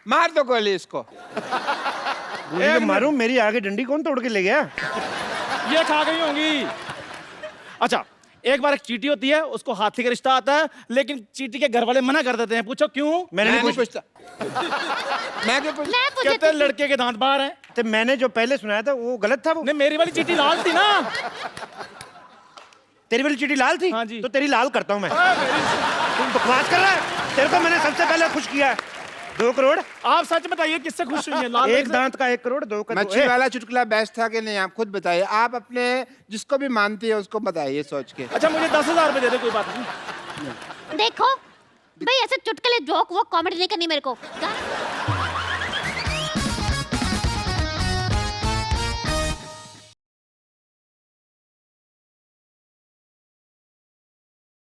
मार दो गोली इसको। मारूं? मेरी आगे डंडी कौन तोड़ के ले गया? ये खा गई होंगी। अच्छा, एक बार एक चींटी होती है, उसको हाथी का रिश्ता आता है, लेकिन चींटी के घर वाले मना कर देते हैं। पूछो क्यों? मैंने नहीं पूछता। मैं क्यों पूछ? कहते हैं लड़के के दांत बाहर हैं। तो मैंने जो पहले सुनाया था वो गलत था। वो नहीं, मेरी वाली चींटी लाल थी ना। तेरी वाली चींटी लाल थी? हाँ जी। तो तेरी लाल करता हूँ मैं। तुम बकवास कर रहा है। तेरे को मैंने सबसे पहले खुश किया है। 2 करोड़। आप सच बताइए किससे खुश हुई हैं? लाल एक दांत का 1 करोड़, 2 का मच्छी वाला चुटकुला बेस्ट था कि नहीं? आप खुद बताइए। आप अपने जिसको भी मानती है उसको बताइए सोच के। अच्छा, मुझे 10,000 रुपए दे दे, कोई बात नहीं। देखो भाई, ऐसे चुटकुले जोक वो कॉमेडी नहीं करनी मेरे को।